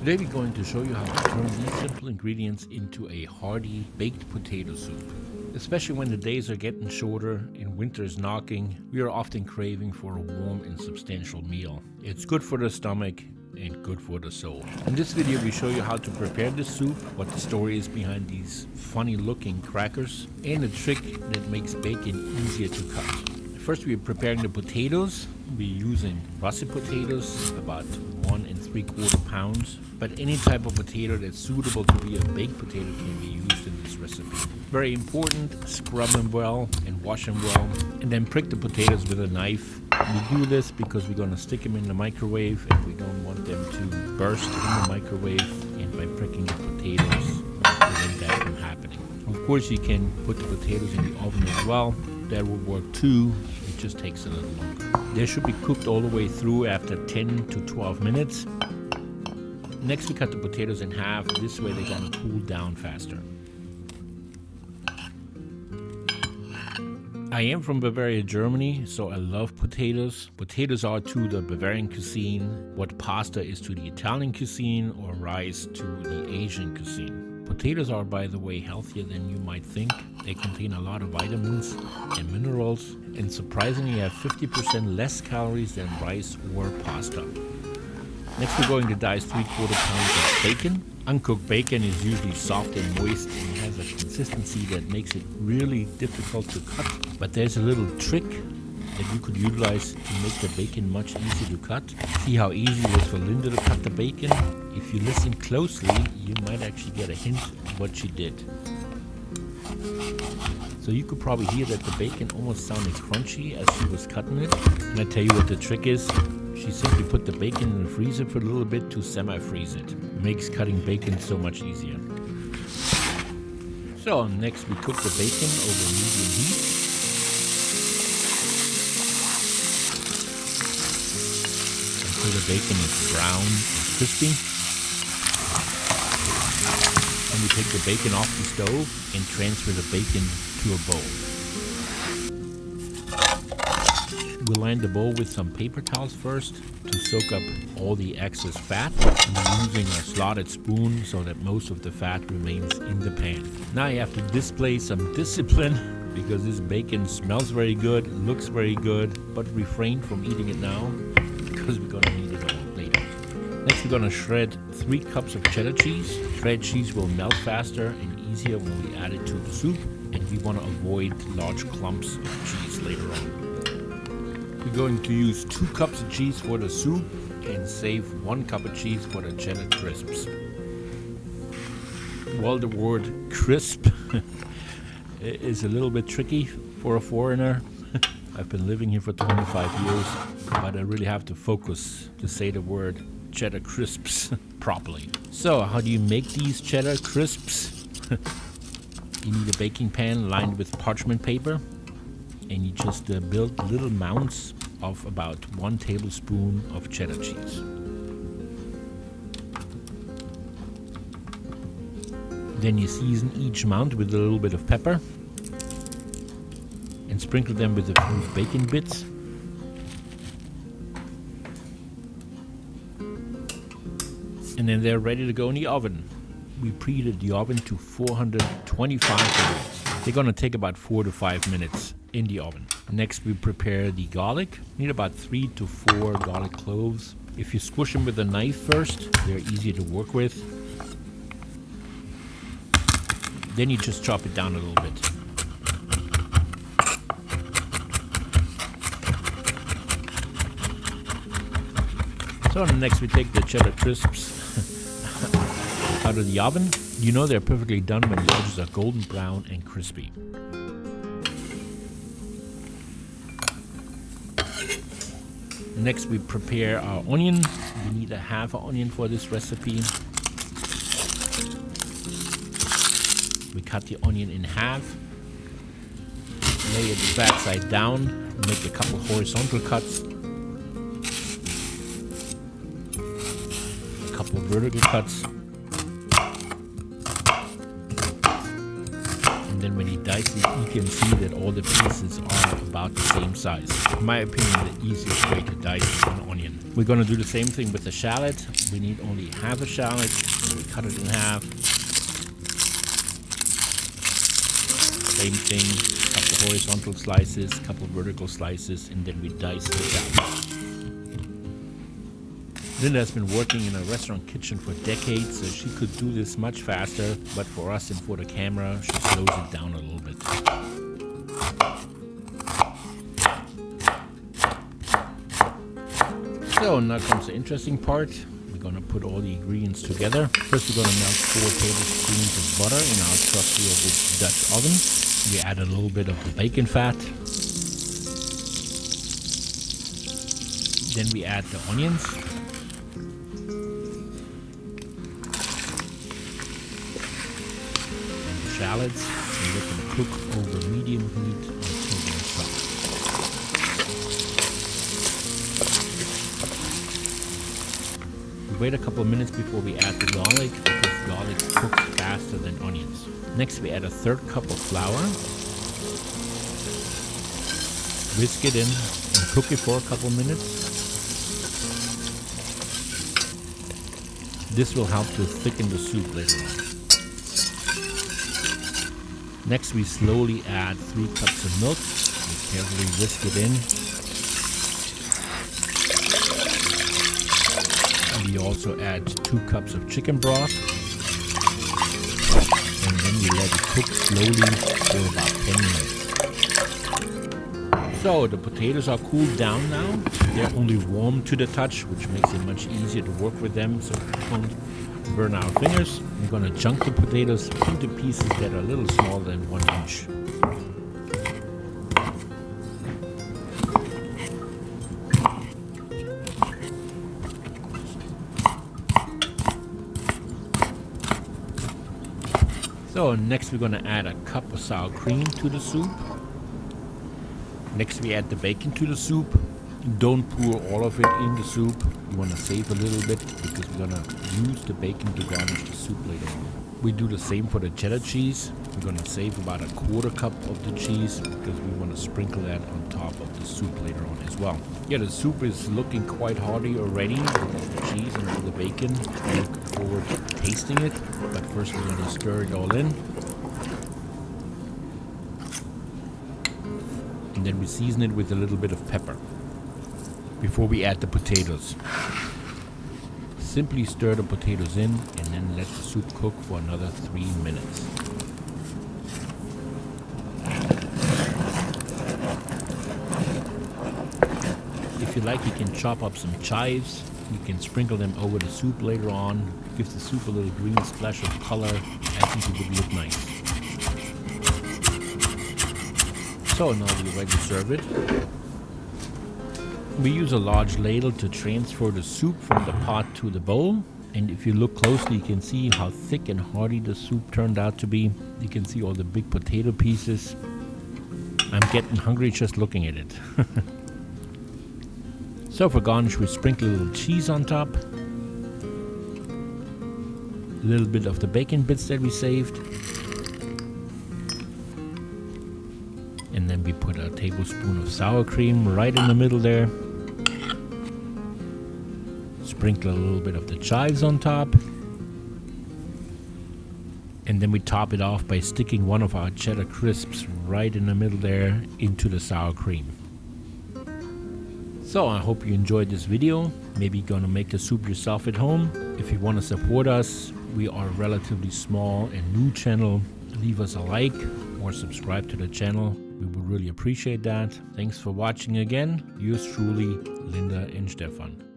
Today we're going to show you how to turn these simple ingredients into a hearty baked potato soup. Especially when the days are getting shorter and winter is knocking, we are often craving for a warm and substantial meal. It's good for the stomach and good for the soul. In this video we show you how to prepare this soup, what the story is behind these funny looking crackers, and a trick that makes bacon easier to cut. First we're preparing the potatoes. We're using russet potatoes, about 1 3/4 pounds, but any type of potato that's suitable to be a baked potato can be used in this recipe. Very important, scrub them well and wash them well, and then prick the potatoes with a knife. We do this because we're going to stick them in the microwave and we don't want them to burst in the microwave, and by pricking the potatoes, we prevent that from happening. Of course you can put the potatoes in the oven as well. That will work too, it just takes a little longer. They should be cooked all the way through after 10 to 12 minutes. Next we cut the potatoes in half, this way they're going to cool down faster. I am from Bavaria, Germany, so I love potatoes. Potatoes are to the Bavarian cuisine what pasta is to the Italian cuisine or rice to the Asian cuisine. Potatoes are, by the way, healthier than you might think. They contain a lot of vitamins and minerals, and surprisingly have 50% less calories than rice or pasta. Next we're going to dice 3/4 pounds of bacon. Uncooked bacon is usually soft and moist and has a consistency that makes it really difficult to cut. But there's a little trick that you could utilize to make the bacon much easier to cut. See how easy it was for Linda to cut the bacon? If you listen closely, you might actually get a hint of what she did. So you could probably hear that the bacon almost sounded crunchy as she was cutting it. And I tell you what the trick is. She simply put the bacon in the freezer for a little bit to semi-freeze it. Makes cutting bacon so much easier. So next we cook the bacon over medium heat. Until the bacon is brown and crispy. And we take the bacon off the stove and transfer the bacon to a bowl. We'll line the bowl with some paper towels first to soak up all the excess fat. I'm using a slotted spoon so that most of the fat remains in the pan. Now you have to display some discipline because this bacon smells very good, looks very good, but refrain from eating it now because we're going to need it all later. Next we're going to shred 3 cups of cheddar cheese. Shredded cheese will melt faster and easier when we add it to the soup, and we want to avoid large clumps of cheese later on. We're going to use 2 cups of cheese for the soup and save 1 cup of cheese for the cheddar crisps. Well, the word crisp is a little bit tricky for a foreigner. I've been living here for 25 years, but I really have to focus to say the word cheddar crisps properly. So, how do you make these cheddar crisps? You need a baking pan lined with parchment paper, and you just build little mounds of about 1 tablespoon of cheddar cheese. Then you season each mound with a little bit of pepper and sprinkle them with a few bacon bits. And then they're ready to go in the oven. We preheated the oven to 425 degrees. They're gonna take about 4 to 5 minutes in the oven. Next we prepare the garlic. Need about 3 to 4 garlic cloves. If you squish them with a knife first, they're easier to work with. Then you just chop it down a little bit. So next we take the cheddar crisps out of the oven. You know they're perfectly done when the edges are golden brown and crispy. Next we prepare our onion. We need a half an onion for this recipe. We cut the onion in half, lay it the back side down, make a couple horizontal cuts, a couple vertical cuts, and And then when you dice it, you can see that all the pieces are about the same size. In my opinion, the easiest way to dice an onion. We're going to do the same thing with the shallot. We need only half a shallot. So we cut it in half. Same thing, a couple horizontal slices, a couple vertical slices, and then we dice the shallot. Linda has been working in a restaurant kitchen for decades, so she could do this much faster, but for us and for the camera, she slows it down a little bit. So now comes the interesting part. We're gonna put all the ingredients together. First we're gonna melt 4 tablespoons of butter in our trusty old Dutch oven. We add a little bit of the bacon fat. Then we add the onions. Shallots, and let them cook over medium heat until they're soft. We wait a couple of minutes before we add the garlic, because garlic cooks faster than onions. Next we add a 1/3 cup of flour. Whisk it in and cook it for a couple of minutes. This will help to thicken the soup later on. Next we slowly add 3 cups of milk. We carefully whisk it in. And we also add 2 cups of chicken broth. And then we let it cook slowly for about 10 minutes. So the potatoes are cooled down now. They're only warm to the touch, which makes it much easier to work with them, so we won't burn our fingers. We're going to chunk the potatoes into pieces that are a little smaller than 1 inch. So next we're going to add a cup of sour cream to the soup. Next we add the bacon to the soup. Don't pour all of it in the soup. You want to save a little bit because we're going to use the bacon to garnish the soup later on. We do the same for the cheddar cheese. We're going to save about a 1/4 cup of the cheese because we want to sprinkle that on top of the soup later on as well. Yeah, the soup is looking quite hearty already with the cheese and with the bacon. I look forward to tasting it, but first we're going to stir it all in. And then we season it with a little bit of pepper before we add the potatoes. Simply stir the potatoes in and then let the soup cook for another 3 minutes. If you like, you can chop up some chives. You can sprinkle them over the soup later on. It gives the soup a little green splash of color. I think it would look nice. So now we're ready to serve it. We use a large ladle to transfer the soup from the pot to the bowl. And if you look closely, you can see how thick and hearty the soup turned out to be. You can see all the big potato pieces. I'm getting hungry just looking at it. So for garnish, we sprinkle a little cheese on top. A little bit of the bacon bits that we saved. And then we put a tablespoon of sour cream right in the middle there. Sprinkle a little bit of the chives on top. And then we top it off by sticking one of our cheddar crisps right in the middle there into the sour cream. So I hope you enjoyed this video. Maybe you're gonna make the soup yourself at home. If you want to support us, we are a relatively small and new channel. Leave us a like or subscribe to the channel. We would really appreciate that. Thanks for watching again. Yours truly, Linda and Stefan.